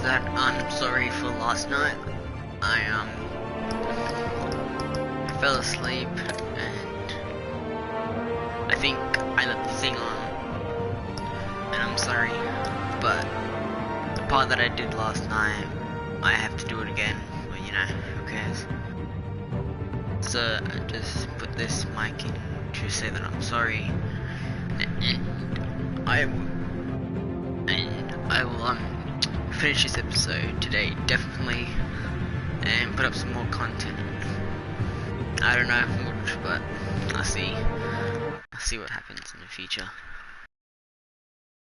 that I'm sorry for last night. I fell asleep and I think I left the thing on, and I'm sorry, but the part that I did last night, I have to do it again, but you know, who cares. So I just put this mic in to say that I'm sorry, and I will finish this episode today definitely and put up some more content. I don't know how much, but I'll see what happens in the future.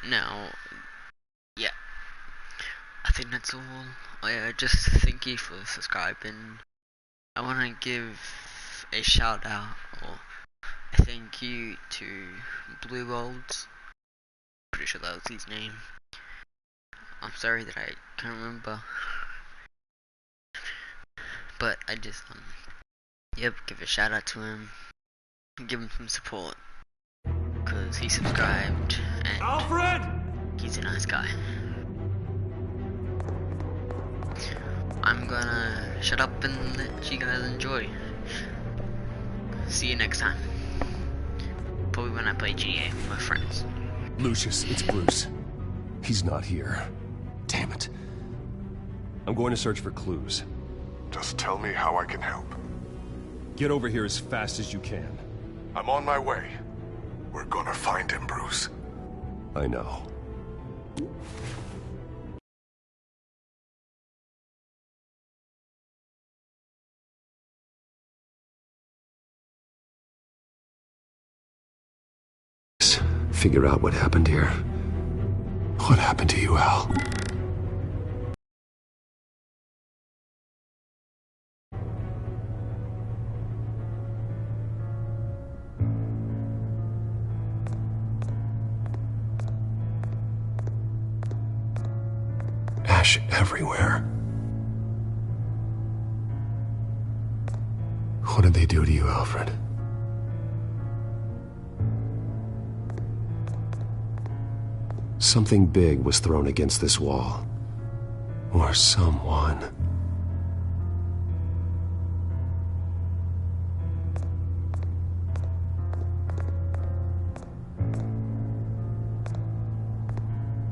Now, yeah, I think that's all. I just thank you for subscribing. I want to give a shout out or a thank you to Blue Olds. Pretty sure that was his name. I'm sorry that I can't remember, but I just yep, give a shout out to him, give him some support, cause he subscribed and Alfred! He's a nice guy. I'm gonna shut up and let you guys enjoy. See you next time. Probably when I play GA with my friends. Lucius, it's Bruce. He's not here. Damn it. I'm going to search for clues. Just tell me how I can help. Get over here as fast as you can. I'm on my way. We're gonna find him, Bruce. I know. Figure out what happened here. What happened to you, Al? Ash everywhere. What did they do to you, Alfred? Something big was thrown against this wall. Or someone.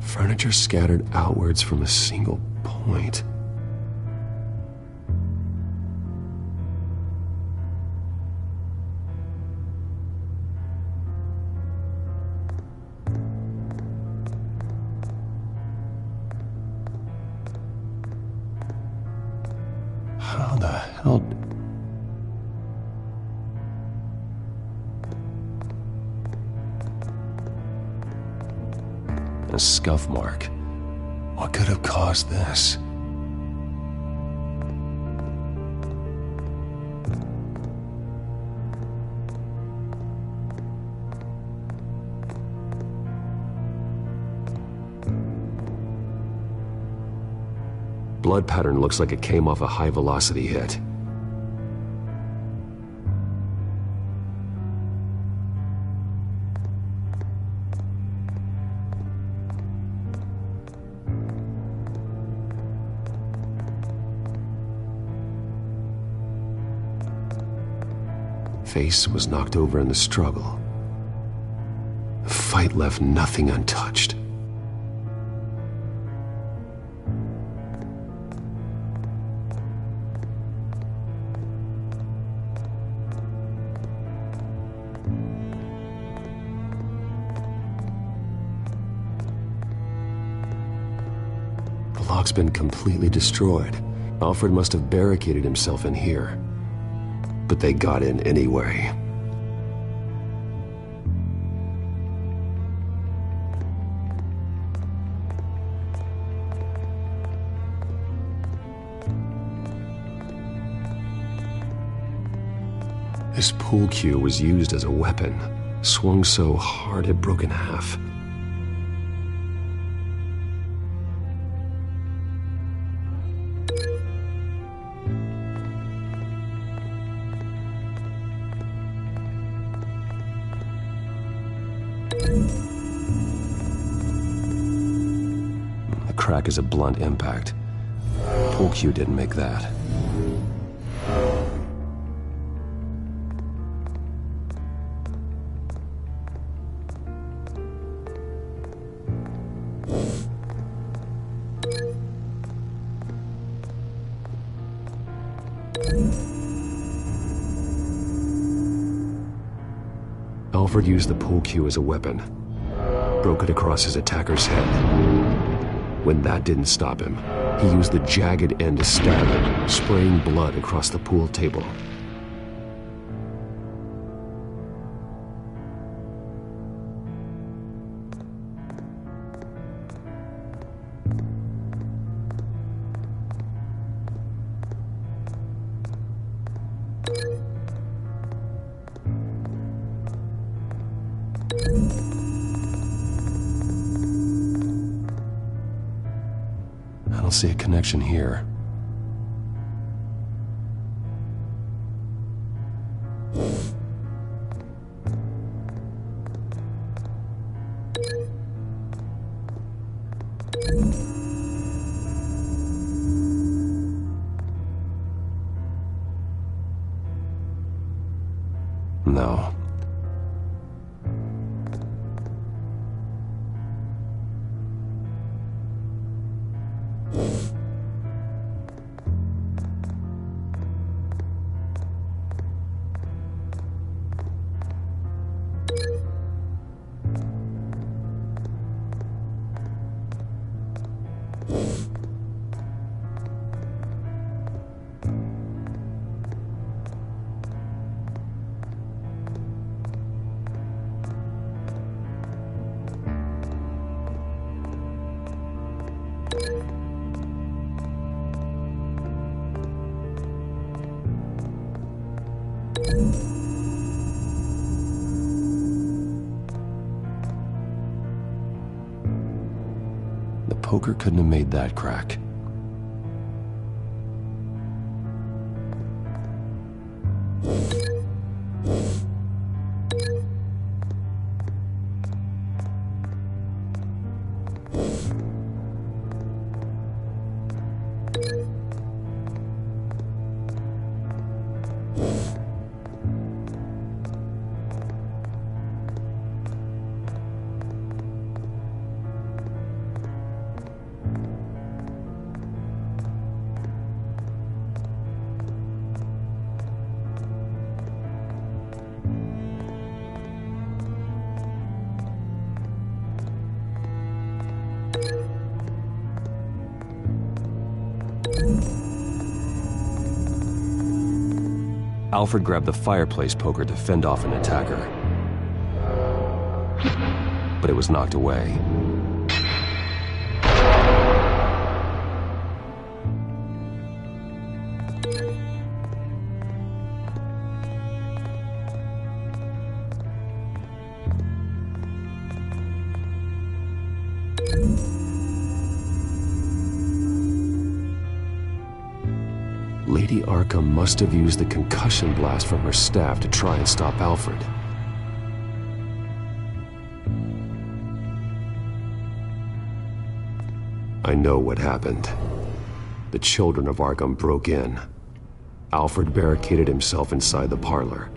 Furniture scattered outwards from a single point. How the hell... A scuff mark. What could have caused this? Blood pattern looks like it came off a high-velocity hit. Face was knocked over in the struggle. The fight left nothing untouched. The lock's been completely destroyed. Alfred must have barricaded himself in here. But they got in anyway. This pool cue was used as a weapon, swung so hard it broke in half. attack as a blunt impact. Pool cue didn't make that. Alfred used the pool cue as a weapon, broke it across his attacker's head. When that didn't stop him, he used the jagged end to stab him, spraying blood across the pool table. I don't see a connection here. No. The poker couldn't have made that crack. Alfred grabbed the fireplace poker to fend off an attacker, but it was knocked away. Lady Arkham must have used the concussion blast from her staff to try and stop Alfred. I know what happened. The children of Arkham broke in. Alfred barricaded himself inside the parlor.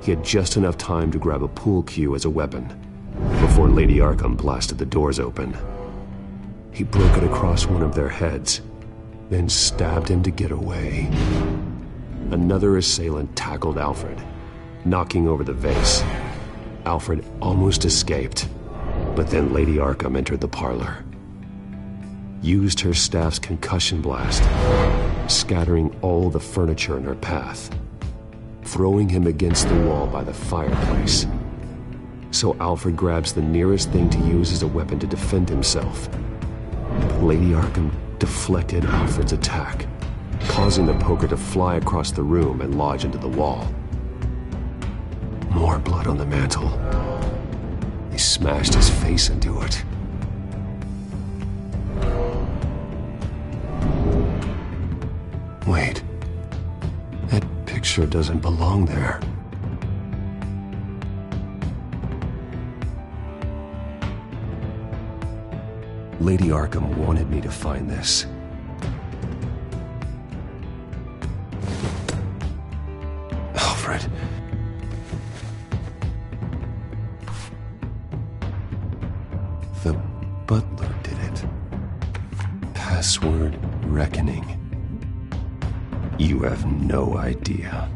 He had just enough time to grab a pool cue as a weapon before Lady Arkham blasted the doors open. He broke it across one of their heads, then stabbed him to get away. Another assailant tackled Alfred, knocking over the vase. Alfred almost escaped, but then Lady Arkham entered the parlor, used her staff's concussion blast, scattering all the furniture in her path, throwing him against the wall by the fireplace. So Alfred grabs the nearest thing to use as a weapon to defend himself. But Lady Arkham deflected Alfred's attack, causing the poker to fly across the room and lodge into the wall. More blood on the mantel. He smashed his face into it. Wait, that picture doesn't belong there. Lady Arkham wanted me to find this. Alfred. The butler did it. Password reckoning. You have no idea.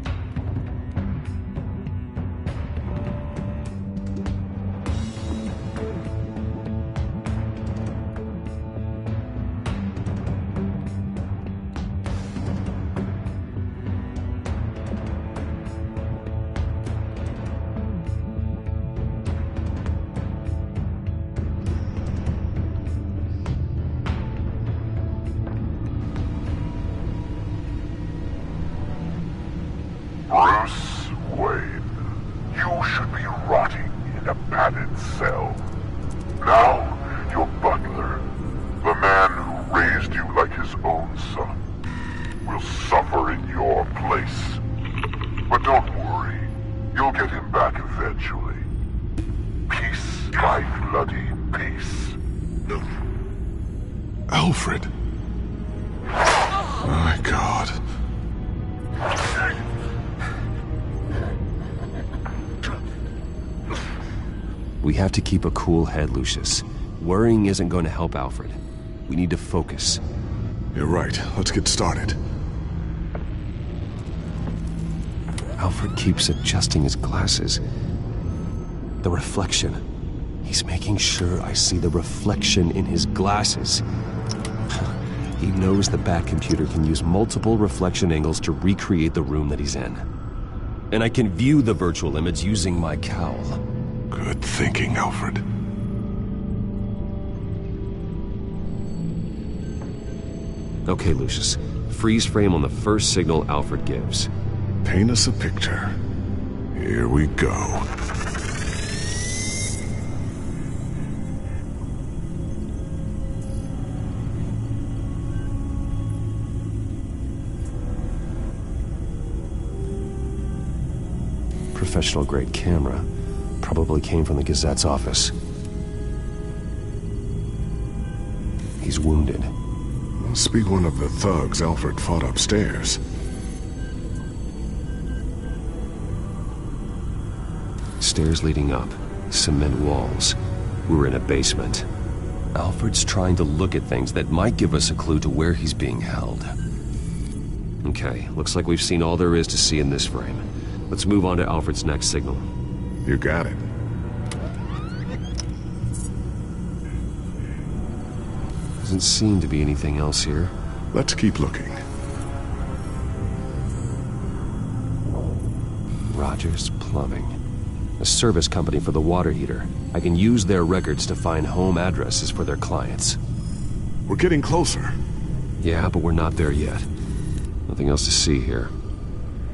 Bruce Wayne, you should be rotting in a padded cell. Now, your butler, the man who raised you like his own son, will suffer in your place. But don't worry, you'll get him back eventually. Peace by bloody peace. Alfred. My God. We have to keep a cool head, Lucius. Worrying isn't going to help Alfred. We need to focus. You're right. Let's get started. Alfred keeps adjusting his glasses. The reflection. He's making sure I see the reflection in his glasses. He knows the Batcomputer can use multiple reflection angles to recreate the room that he's in. And I can view the virtual image using my cowl. Good thinking, Alfred. Okay, Lucius. Freeze frame on the first signal Alfred gives. Paint us a picture. Here we go. Professional-grade camera. Probably came from the Gazette's office. He's wounded. Must be one of the thugs Alfred fought upstairs. Stairs leading up. Cement walls. We're in a basement. Alfred's trying to look at things that might give us a clue to where he's being held. Okay, looks like we've seen all there is to see in this frame. Let's move on to Alfred's next signal. You got it. Doesn't seem to be anything else here. Let's keep looking. Rogers Plumbing. A service company for the water heater. I can use their records to find home addresses for their clients. We're getting closer. Yeah, but we're not there yet. Nothing else to see here.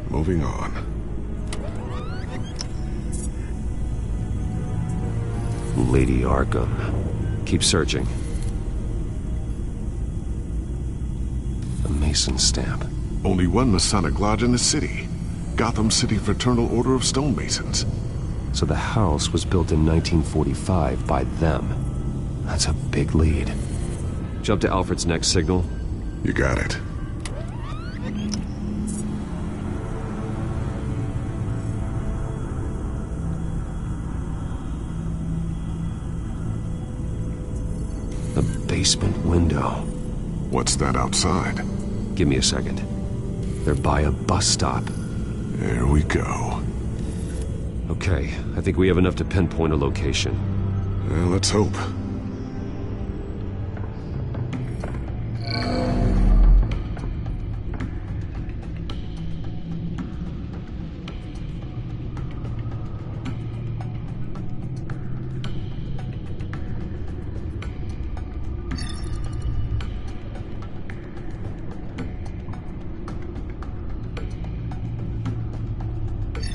Moving on. Lady Arkham. Keep searching. A Mason stamp. Only one Masonic lodge in the city. Gotham City Fraternal Order of Stonemasons. So the house was built in 1945 by them. That's a big lead. Jump to Alfred's next signal. You got it. The basement window. What's that outside? Give me a second. They're by a bus stop. There we go. Okay, I think we have enough to pinpoint a location. Well, let's hope.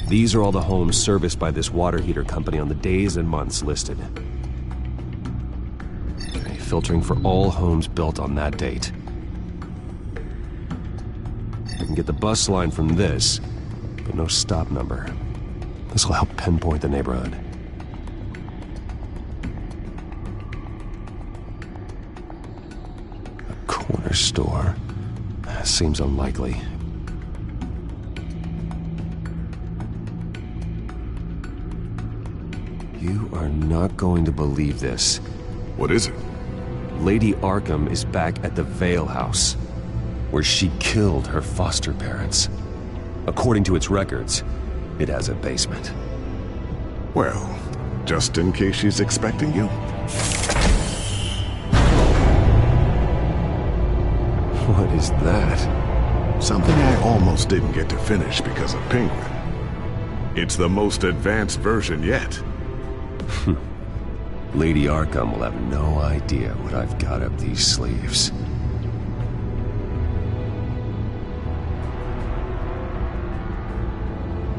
These are all the homes serviced by this water heater company on the days and months listed. Okay, filtering for all homes built on that date. I can get the bus line from this, but no stop number. This will help pinpoint the neighborhood. Corner store. Seems unlikely. You are not going to believe this. What is it? Lady Arkham is back at the Vale House, where she killed her foster parents. According to its records, it has a basement. Well, just in case she's expecting you. What is that? Something I almost didn't get to finish because of Penguin. It's the most advanced version yet. Lady Arkham will have no idea what I've got up these sleeves.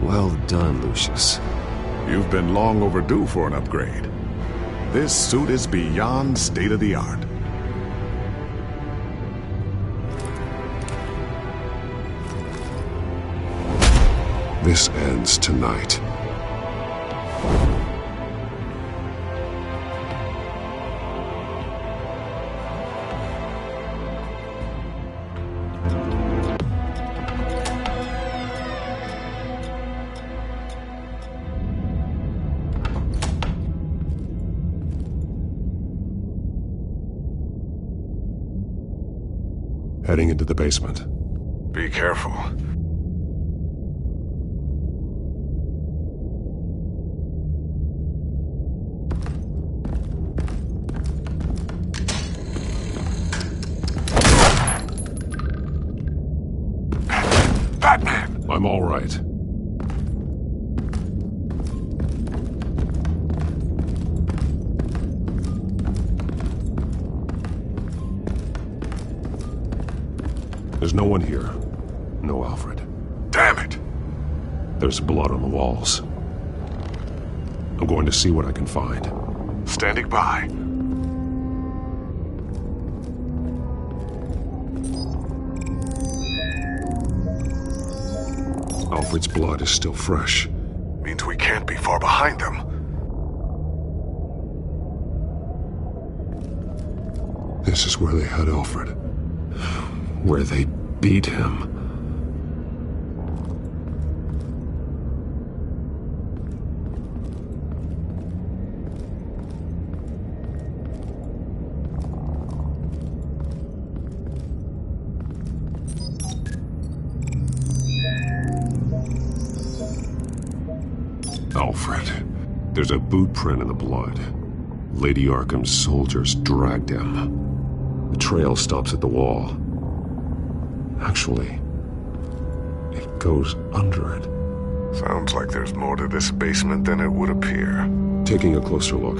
Well done, Lucius. You've been long overdue for an upgrade. This suit is beyond state-of-the-art. This ends tonight. Heading into the basement. Be careful. Batman! I'm all right. There's no one here. No Alfred. Damn it! There's blood on the walls. I'm going to see what I can find. Standing by. Alfred's blood is still fresh. Means we can't be far behind them. This is where they had Alfred. Where they beat him. Alfred. There's a boot print in the blood. Lady Arkham's soldiers dragged him. The trail stops at the wall. Actually, it goes under it. Sounds like there's more to this basement than it would appear. Taking a closer look.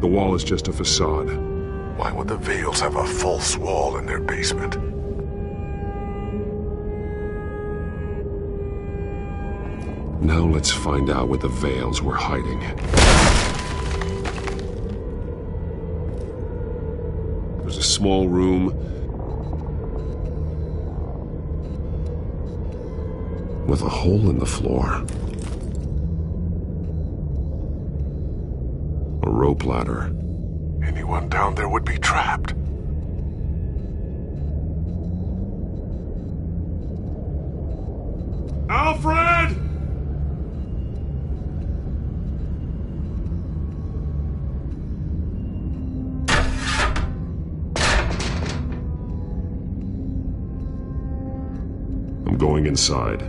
The wall is just a facade. Why would the Vales have a false wall in their basement? Now let's find out what the Vales were hiding. There's a small room with a hole in the floor. A rope ladder. Anyone down there would be trapped. Alfred! I'm going inside.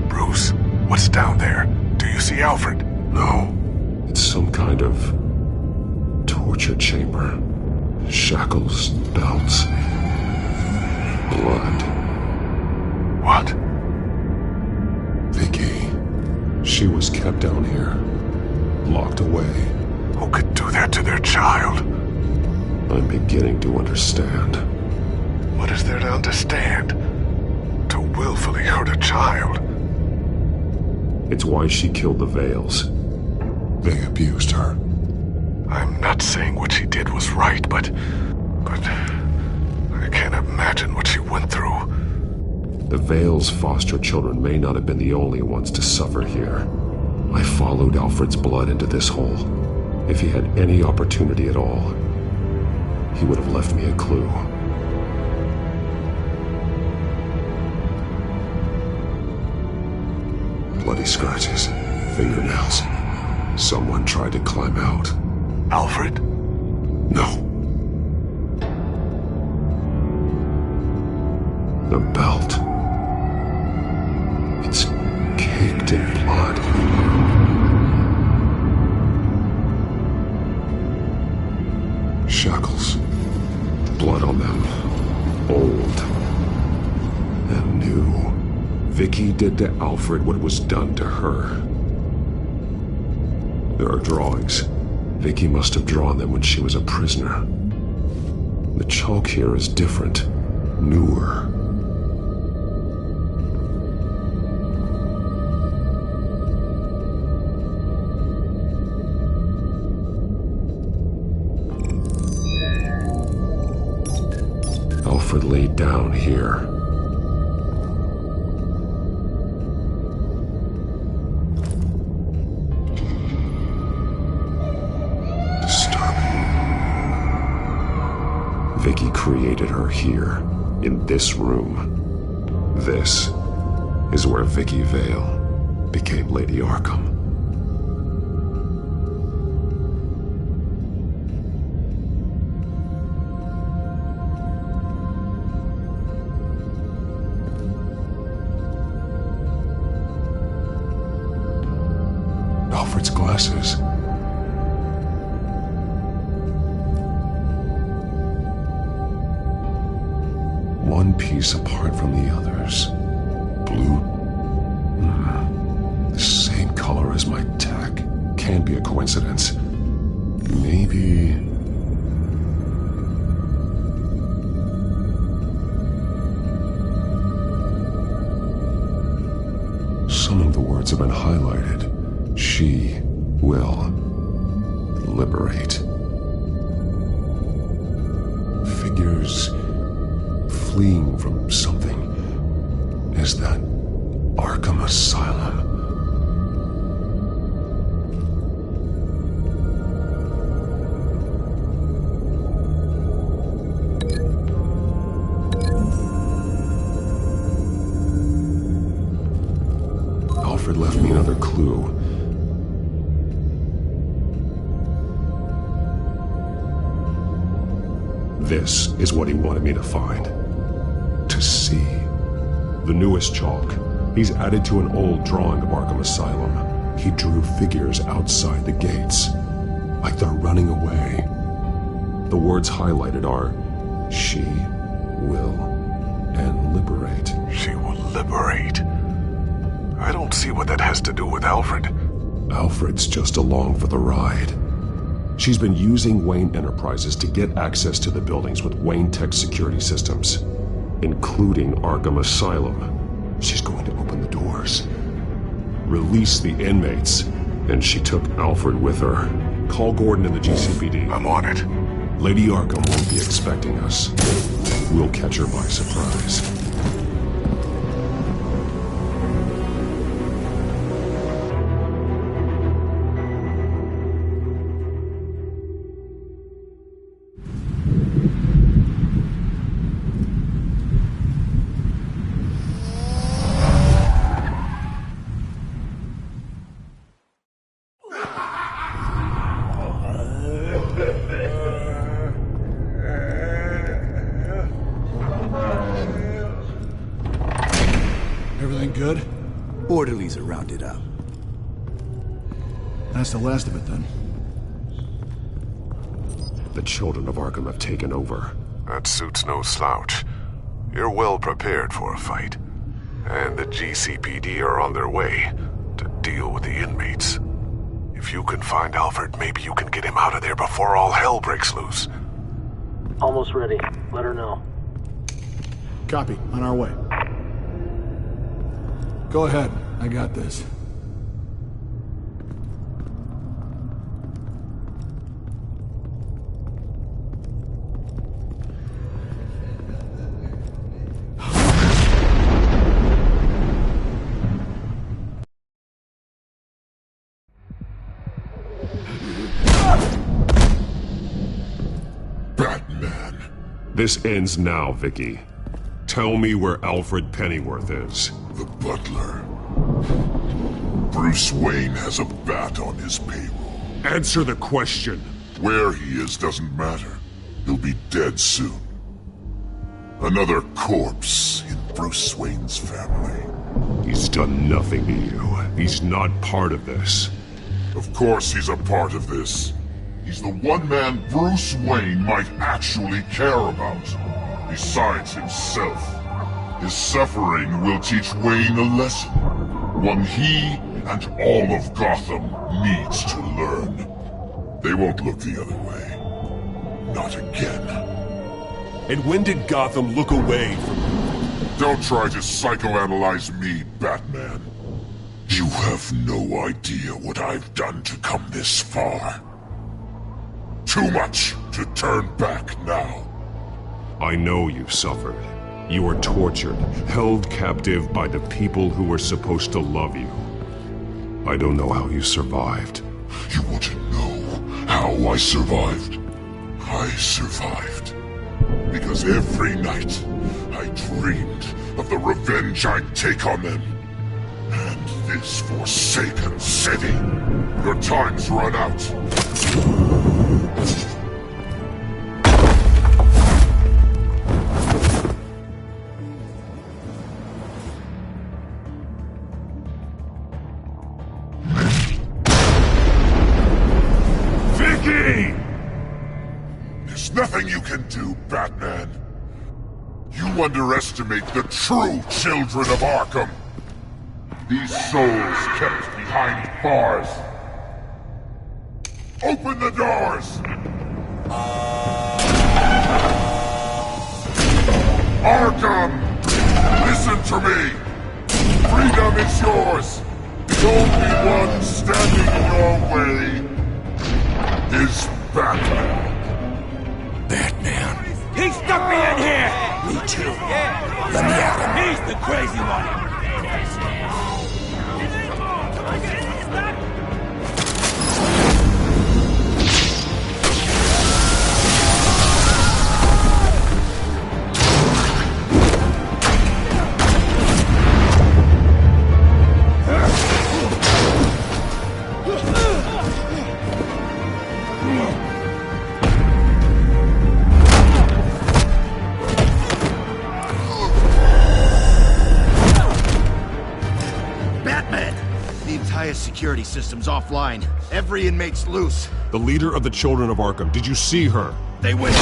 Bruce, what's down there? Do you see Alfred? No. It's some kind of torture chamber. Shackles, belts, blood. What? Vicky. She was kept down here, locked away. Who could do that to their child? I'm beginning to understand. What is there to understand? To willfully hurt a child? It's why she killed the Vales. They abused her. I'm not saying what she did was right, but I can't imagine what she went through. The Vales' foster children may not have been the only ones to suffer here. I followed Alfred's blood into this hole. If he had any opportunity at all, he would have left me a clue. Bloody scratches, fingernails. Someone tried to climb out. Alfred? No. The belt. It's caked in blood. Shackles. Blood on them. Old. And new. Vicky did to Alfred what was done to her. There are drawings. Vicky must have drawn them when she was a prisoner. The chalk here is different. Newer. Alfred laid down here. Vicky created her here, in this room. This is where Vicky Vale became Lady Arkham. Alfred's glasses. One piece apart from the others. Blue. The same color as my tack. Can't be a coincidence. Maybe... Some of the words have been highlighted. She will liberate. Figures fleeing from something. Is that Arkham Asylum? Alfred left me another clue. This is what he wanted me to find. To to see. The newest chalk. He's added to an old drawing of Arkham Asylum. He drew figures outside the gates, like they're running away. The words highlighted are, "She will," and "liberate." She will liberate. I don't see what that has to do with Alfred. Alfred's just along for the ride. She's been using Wayne Enterprises to get access to the buildings with Wayne Tech security systems, including Arkham Asylum. She's going to open the doors, release the inmates, and she took Alfred with her. Call Gordon in the GCPD. I'm on it. Lady Arkham won't be expecting us. We'll catch her by surprise. Everything good? Orderlies are rounded up. That's the last of it then. The children of Arkham have taken over. That suit's no slouch. You're well prepared for a fight. And the GCPD are on their way to deal with the inmates. If you can find Alfred, maybe you can get him out of there before all hell breaks loose. Almost ready. Let her know. Copy. On our way. Go ahead. I got this. Batman. This ends now, Vicky. Tell me where Alfred Pennyworth is. The butler. Bruce Wayne has a bat on his payroll. Answer the question. Where he is doesn't matter. He'll be dead soon. Another corpse in Bruce Wayne's family. He's done nothing to you. He's not part of this. Of course he's a part of this. He's the one man Bruce Wayne might actually care about. Besides himself. His suffering will teach Wayne a lesson. One he and all of Gotham needs to learn. They won't look the other way. Not again. And when did Gotham look away from you? Don't try to psychoanalyze me, Batman. You have no idea what I've done to come this far. Too much to turn back now. I know you suffered. You were tortured, held captive by the people who were supposed to love you. I don't know how you survived. You want to know how I survived? I survived because every night I dreamed of the revenge I'd take on them. And this forsaken city. Your time's run out. There's nothing you can do, Batman. You underestimate the true children of Arkham. These souls kept behind bars. Open the doors! Arkham! Listen to me! Freedom is yours! The only one standing in your way is Batman. Batman. He stuck me in here! Me too. Let me at him. He's the crazy one! highest security system's offline. Every inmate's loose. The leader of the Children of Arkham, did you see her? They went...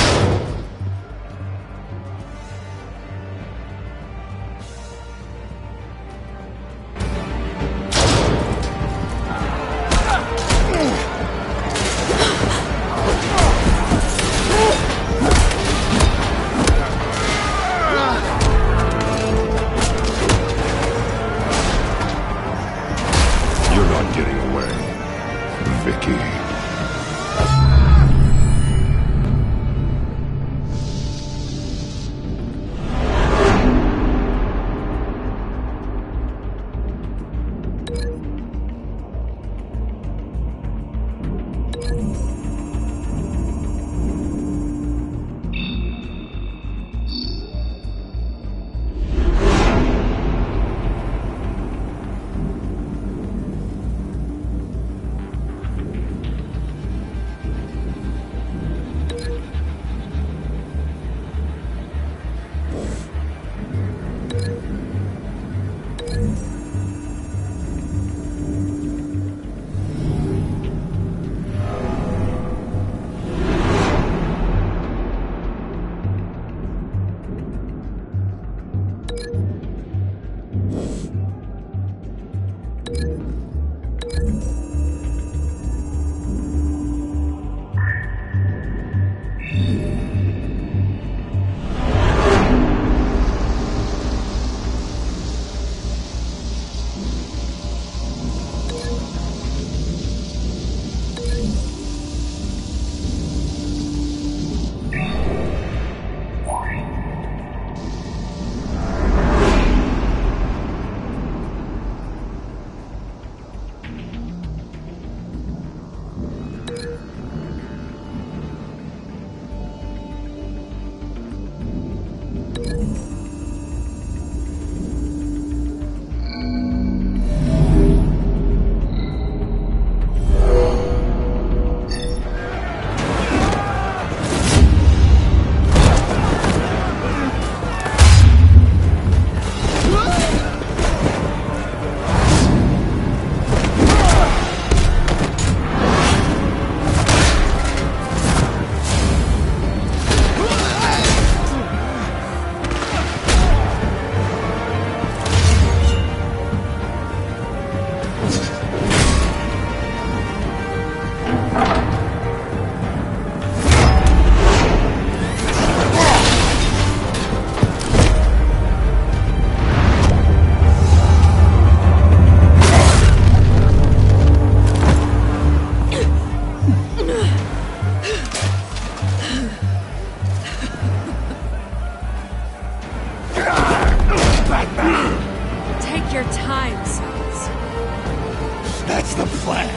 That's the plan.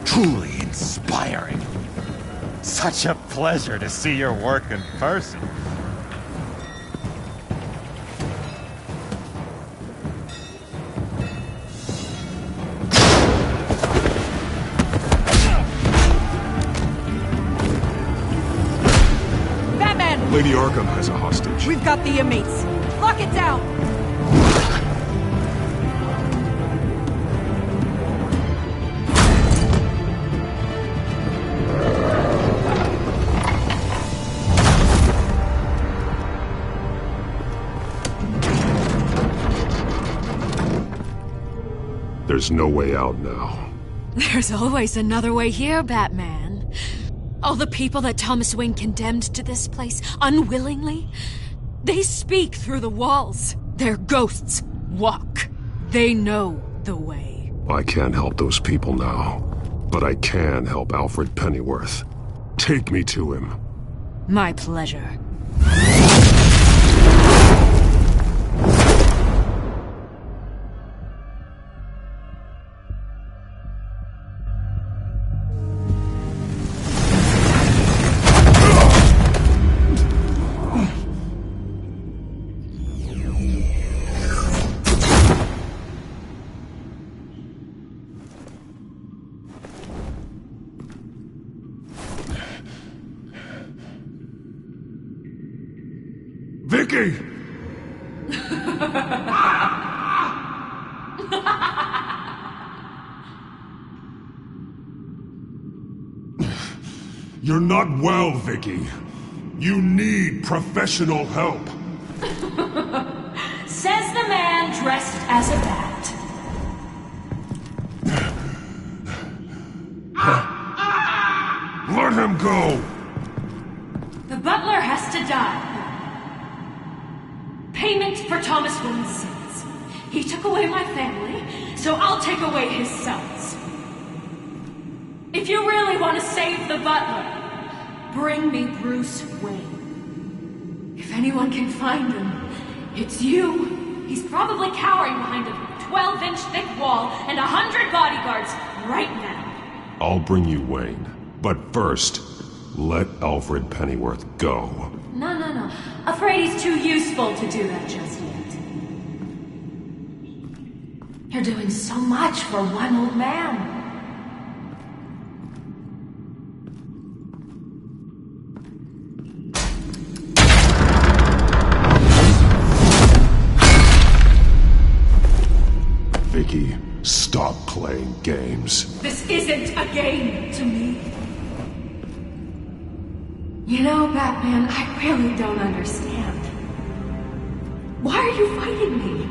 Truly inspiring. Such a pleasure to see your work in person. Batman! Lady Arkham has a hostage. We've got the inmates. Lock it down! There's no way out now. There's always another way here, Batman. All the people that Thomas Wayne condemned to this place unwillingly, they speak through the walls. Their ghosts walk. They know the way. I can't help those people now, but I can help Alfred Pennyworth. Take me to him. My pleasure. Vicky! You're not well, Vicky. You need professional help. Says the man dressed as a bat. Let him go! The butler has to die. Payment for Thomas Wayne's sins. He took away my family, so I'll take away his sons. If you really want to save the butler, bring me Bruce Wayne. If anyone can find him, it's you. He's probably cowering behind a 12-inch thick wall and 100 bodyguards right now. I'll bring you Wayne. But first, let Alfred Pennyworth go. No. Afraid he's too useful to do that just yet. You're doing so much for one old man. Vicky, stop playing games. This isn't a game to me. You know, Batman, I really don't understand. Why are you fighting me?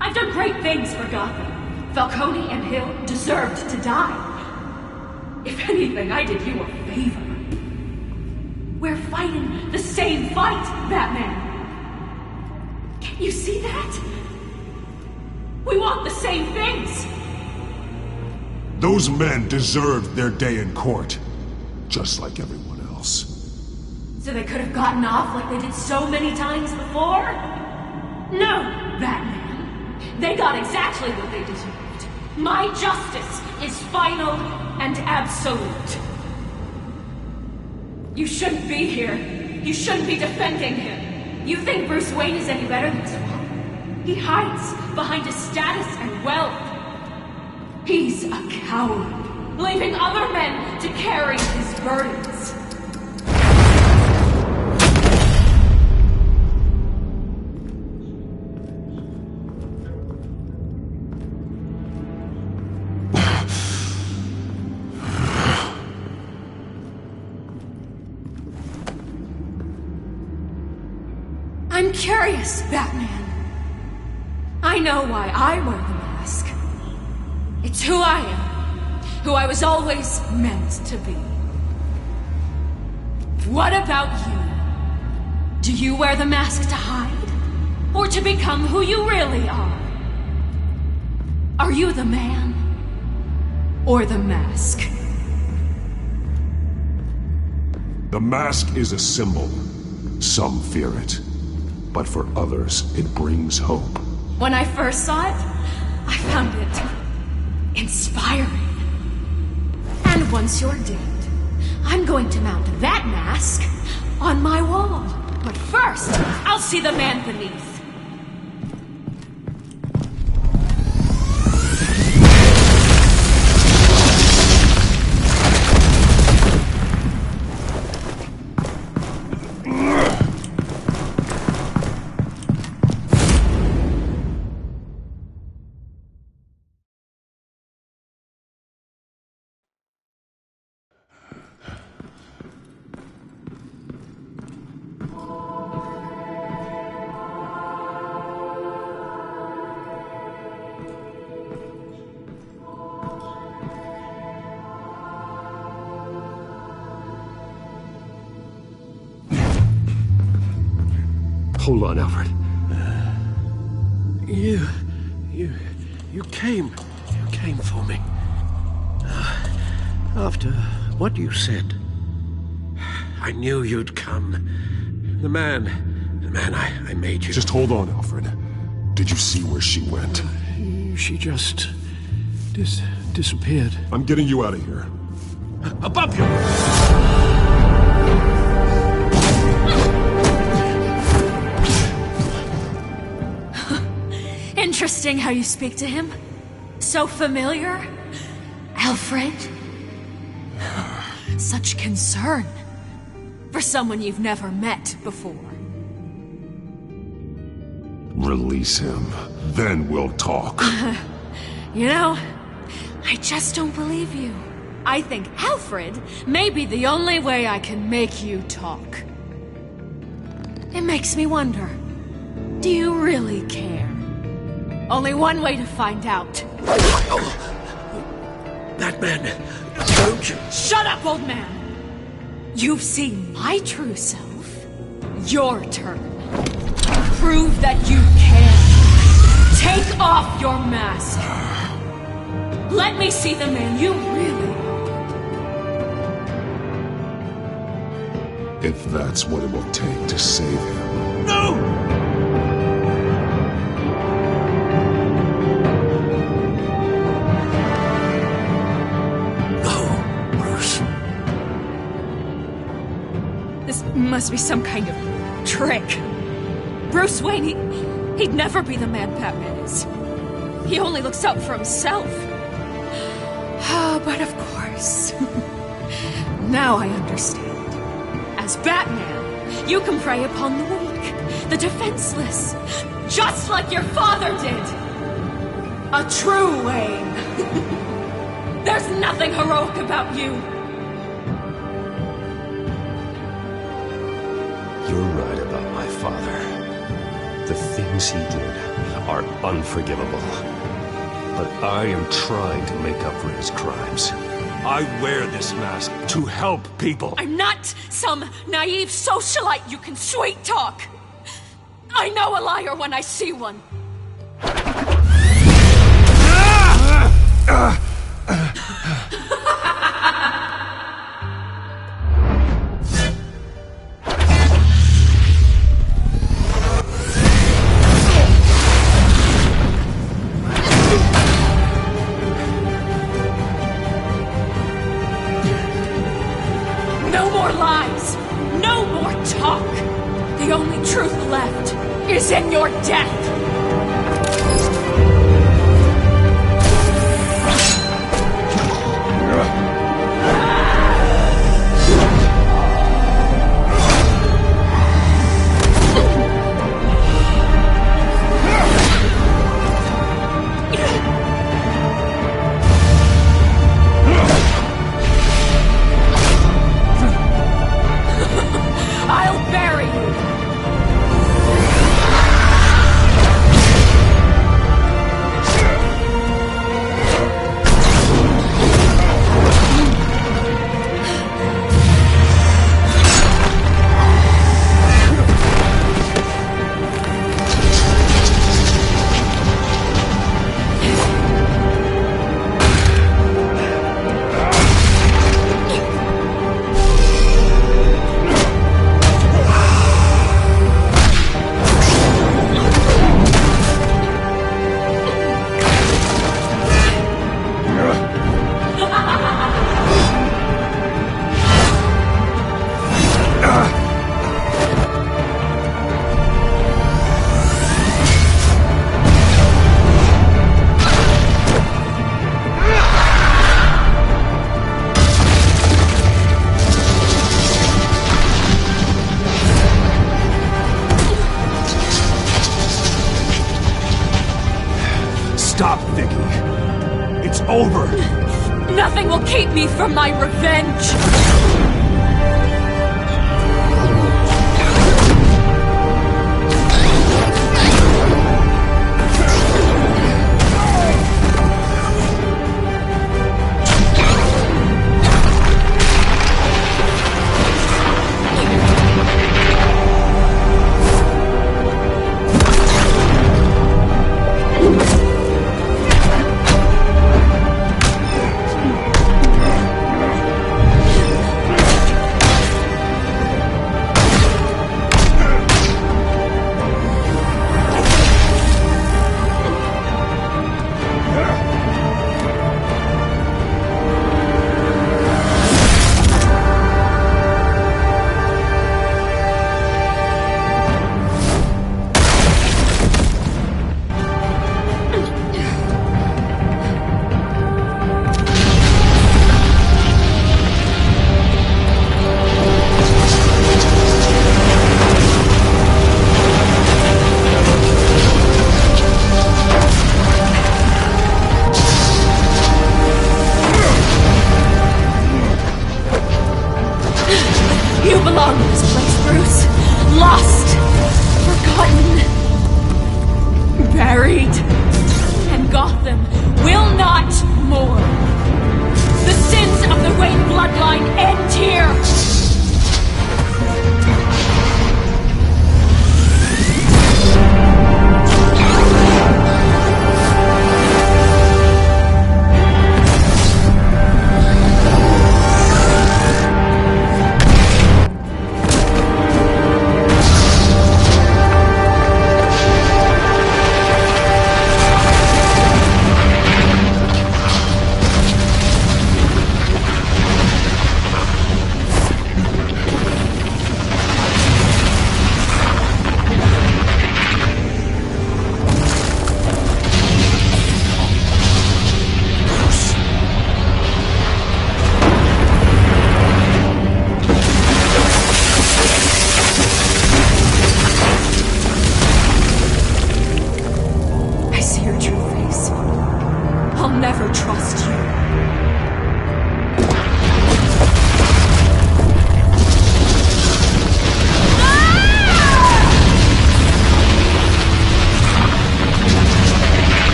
I've done great things for Gotham. Falcone and Hill deserved to die. If anything, I did you a favor. We're fighting the same fight, Batman. Can't you see that? We want the same things. Those men deserved their day in court, just like everyone else. So they could have gotten off like they did so many times before? No, Batman. They got exactly what they deserved. My justice is final and absolute. You shouldn't be here. You shouldn't be defending him. You think Bruce Wayne is any better than someone? He hides behind his status and wealth. He's a coward, leaving other men to carry his burdens. I'm curious, Batman. I know why I wear the mask. It's who I am. Who I was always meant to be. What about you? Do you wear the mask to hide? Or to become who you really are? Are you the man? Or the mask? The mask is a symbol. Some fear it. But for others, it brings hope. When I first saw it, I found it inspiring. And once you're dead, I'm going to mount that mask on my wall. But first, I'll see the man beneath. Hold on, Alfred. You came for me. After what you said, I knew you'd come. The man I made you. Just hold on, Alfred. Did you see where she went? She just disappeared. I'm getting you out of here. Above you! Interesting how you speak to him. So familiar. Alfred. Such concern. For someone you've never met before. Release him. Then we'll talk. You know, I just don't believe you. I think Alfred may be the only way I can make you talk. It makes me wonder, do you really care? Only one way to find out. Batman, don't you... Shut up, old man! You've seen my true self. Your turn. Prove that you can. Take off your mask. Let me see the man you really are. If that's what it will take to save him. No! This must be some kind of trick. Bruce Wayne, he'd never be the man Batman is. He only looks out for himself. But of course. Now I understand. As Batman, you can prey upon the weak, the defenseless, just like your father did. A true Wayne. There's nothing heroic about you. You're right about my father. The things he did are unforgivable. But I am trying to make up for his crimes. I wear this mask to help people. I'm not some naive socialite you can sweet talk. I know a liar when I see one. No more lies! No more talk! The only truth left is in your death! I'll bury you! Stop, Vicky. It's over. Nothing will keep me from my revenge!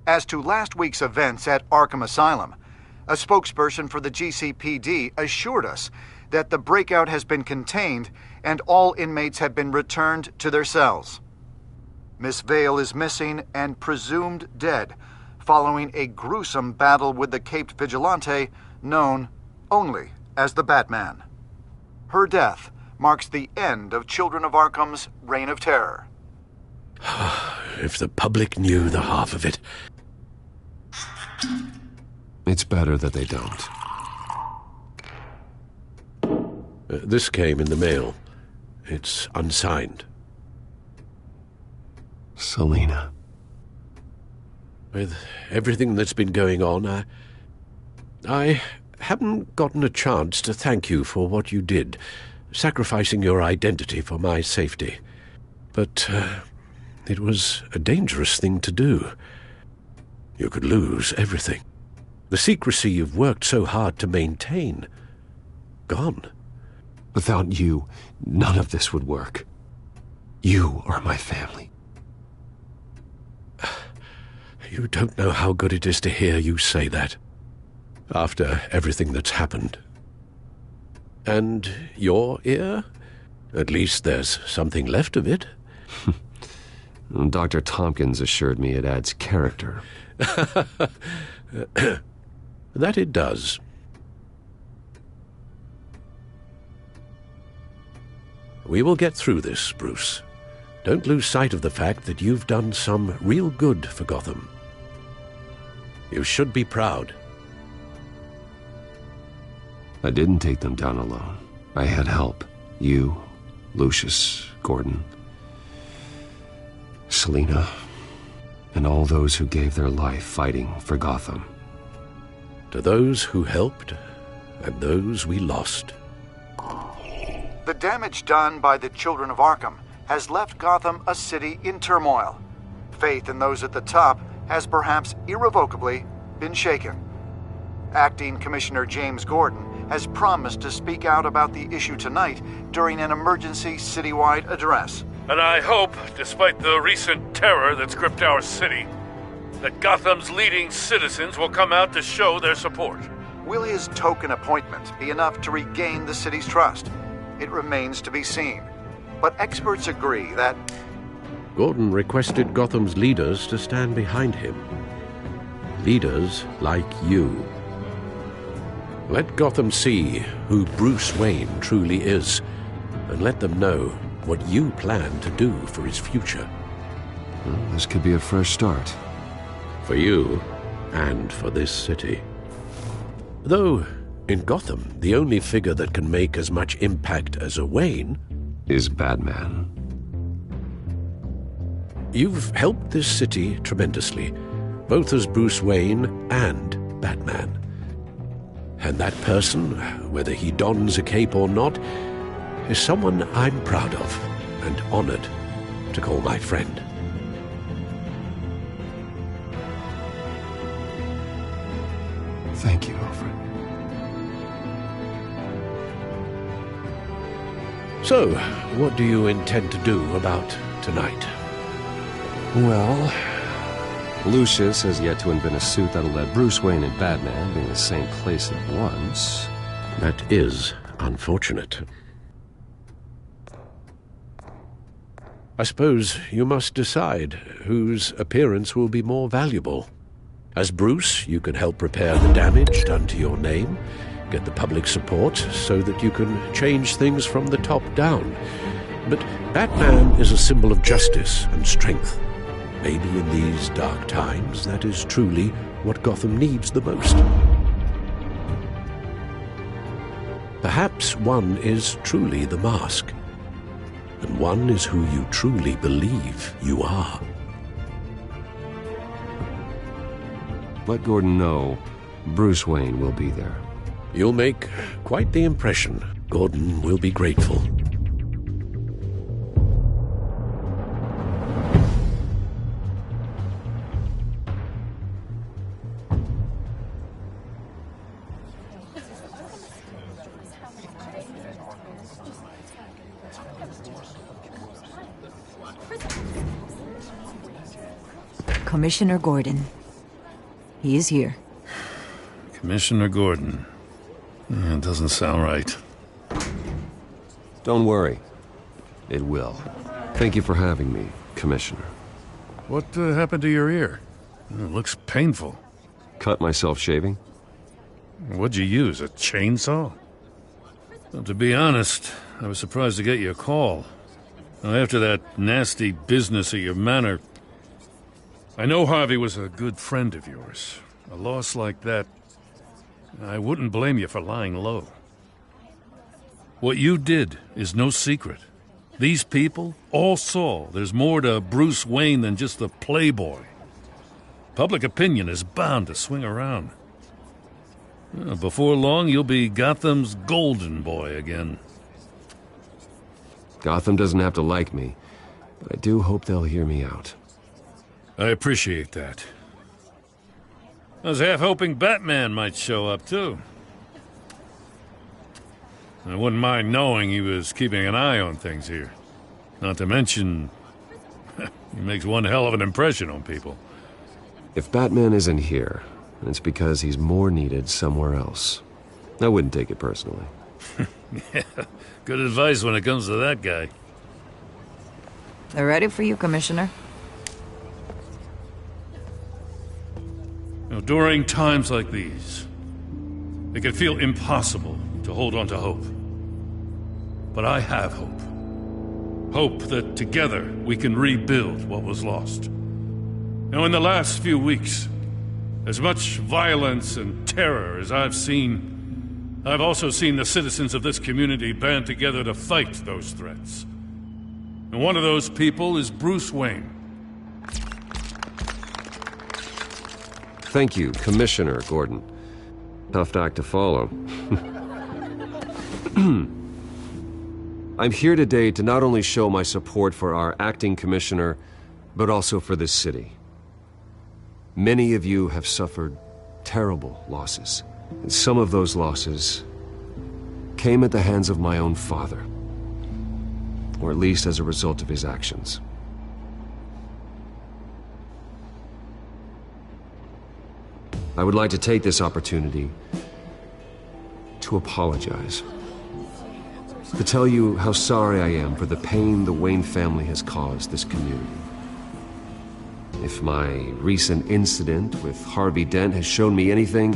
As to last week's events at Arkham Asylum, a spokesperson for the GCPD assured us that the breakout has been contained and all inmates have been returned to their cells. Miss Vale is missing and presumed dead, following a gruesome battle with the caped vigilante known only as the Batman. Her death marks the end of Children of Arkham's reign of terror. If the public knew the half of it. It's better that they don't. This came in the mail. It's unsigned. Selina. With everything that's been going on, I haven't gotten a chance to thank you for what you did, sacrificing your identity for my safety. But it was a dangerous thing to do. You could lose everything. The secrecy you've worked so hard to maintain. Gone. Without you, none of this would work. You are my family. You don't know how good it is to hear you say that. After everything that's happened. And your ear? At least there's something left of it. Dr. Tompkins assured me it adds character. That it does. We will get through this, Bruce. Don't lose sight of the fact that you've done some real good for Gotham. You should be proud. I didn't take them down alone. I had help. You, Lucius, Gordon, Selina, and all those who gave their life fighting for Gotham. To those who helped, and those we lost. The damage done by the Children of Arkham has left Gotham a city in turmoil. Faith in those at the top has perhaps irrevocably been shaken. Acting Commissioner James Gordon has promised to speak out about the issue tonight during an emergency citywide address. And I hope, despite the recent terror that's gripped our city, that Gotham's leading citizens will come out to show their support. Will his token appointment be enough to regain the city's trust? It remains to be seen. But experts agree that Gordon requested Gotham's leaders to stand behind him. Leaders like you. Let Gotham see who Bruce Wayne truly is, and let them know what you plan to do for his future. Well, this could be a fresh start. For you, and for this city. Though, in Gotham, the only figure that can make as much impact as a Wayne is Batman. You've helped this city tremendously, both as Bruce Wayne and Batman. And that person, whether he dons a cape or not, is someone I'm proud of and honored to call my friend. Thank you, Alfred. So, what do you intend to do about tonight? Well, Lucius has yet to invent a suit that'll let Bruce Wayne and Batman be in the same place at once. That is unfortunate. I suppose you must decide whose appearance will be more valuable. As Bruce, you can help repair the damage done to your name, get the public support so that you can change things from the top down. But Batman is a symbol of justice and strength. Maybe in these dark times, that is truly what Gotham needs the most. Perhaps one is truly the mask, and one is who you truly believe you are. Let Gordon know Bruce Wayne will be there. You'll make quite the impression. Gordon will be grateful. Commissioner Gordon, He is here. Commissioner Gordon. It doesn't sound right. Don't worry. It will. Thank you for having me, Commissioner. What happened to your ear? It looks painful. Cut myself shaving? What'd you use, a chainsaw? Well, to be honest, I was surprised to get your call. Now, after that nasty business at your manor, I know Harvey was a good friend of yours. A loss like that, I wouldn't blame you for lying low. What you did is no secret. These people all saw there's more to Bruce Wayne than just the playboy. Public opinion is bound to swing around. Before long, you'll be Gotham's golden boy again. Gotham doesn't have to like me, but I do hope they'll hear me out. I appreciate that. I was half hoping Batman might show up, too. I wouldn't mind knowing he was keeping an eye on things here. Not to mention, he makes one hell of an impression on people. If Batman isn't here, it's because he's more needed somewhere else. I wouldn't take it personally. Yeah, good advice when it comes to that guy. They're ready for you, Commissioner. During times like these, it can feel impossible to hold on to hope. But I have hope. Hope that together we can rebuild what was lost. Now, in the last few weeks, as much violence and terror as I've seen, I've also seen the citizens of this community band together to fight those threats. And one of those people is Bruce Wayne. Thank you, Commissioner Gordon. Tough act to follow. I'm here today to not only show my support for our acting commissioner, but also for this city. Many of you have suffered terrible losses, and some of those losses came at the hands of my own father, or at least as a result of his actions. I would like to take this opportunity to apologize. To tell you how sorry I am for the pain the Wayne family has caused this community. If my recent incident with Harvey Dent has shown me anything,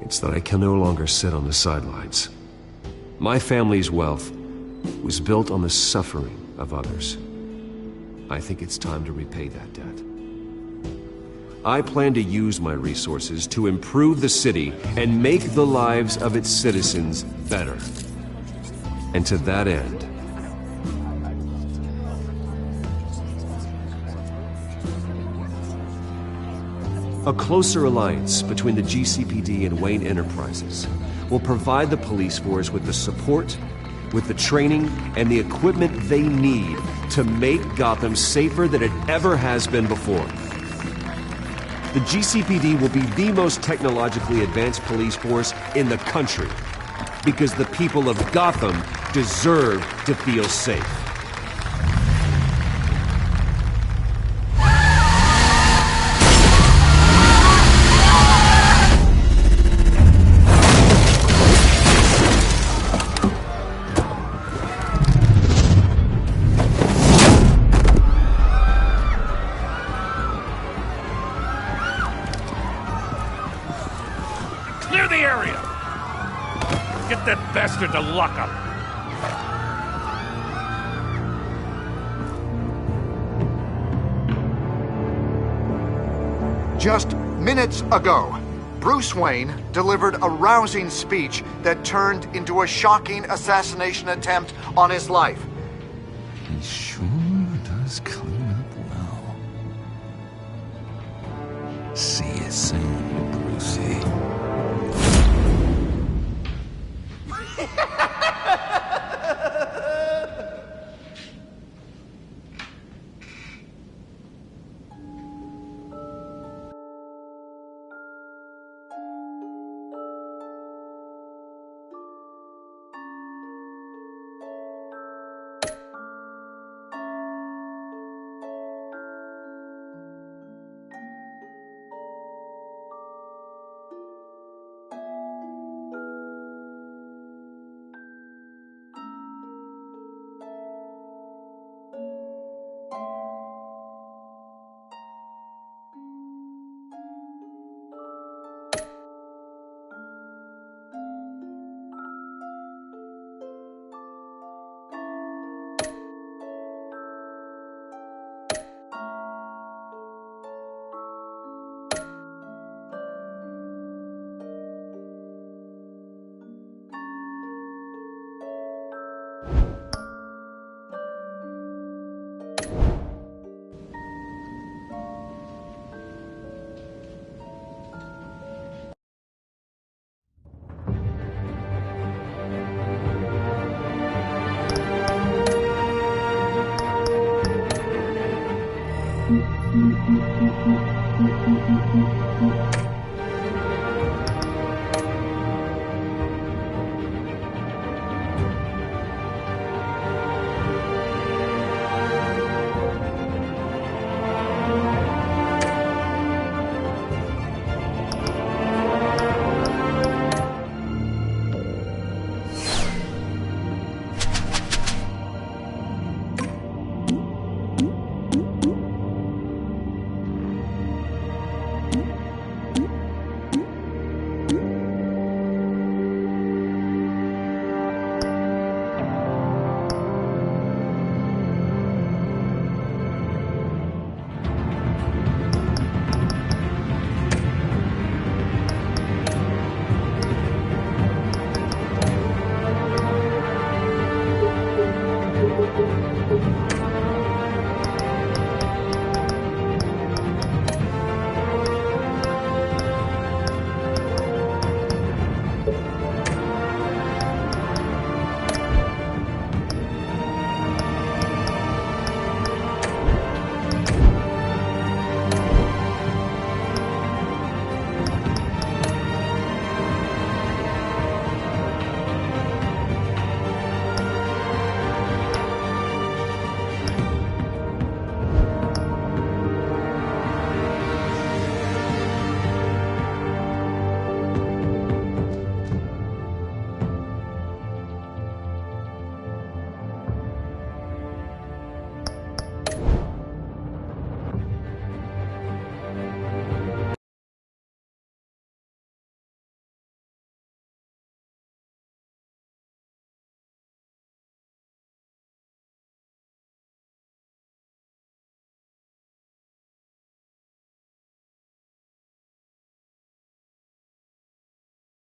it's that I can no longer sit on the sidelines. My family's wealth was built on the suffering of others. I think it's time to repay that debt. I plan to use my resources to improve the city and make the lives of its citizens better. And to that end, a closer alliance between the GCPD and Wayne Enterprises will provide the police force with the support, with the training, and the equipment they need to make Gotham safer than it ever has been before. The GCPD will be the most technologically advanced police force in the country, because the people of Gotham deserve to feel safe. Clear the area! Get that bastard to lock up! Just minutes ago, Bruce Wayne delivered a rousing speech that turned into a shocking assassination attempt on his life. He sure does clean up well. See you soon.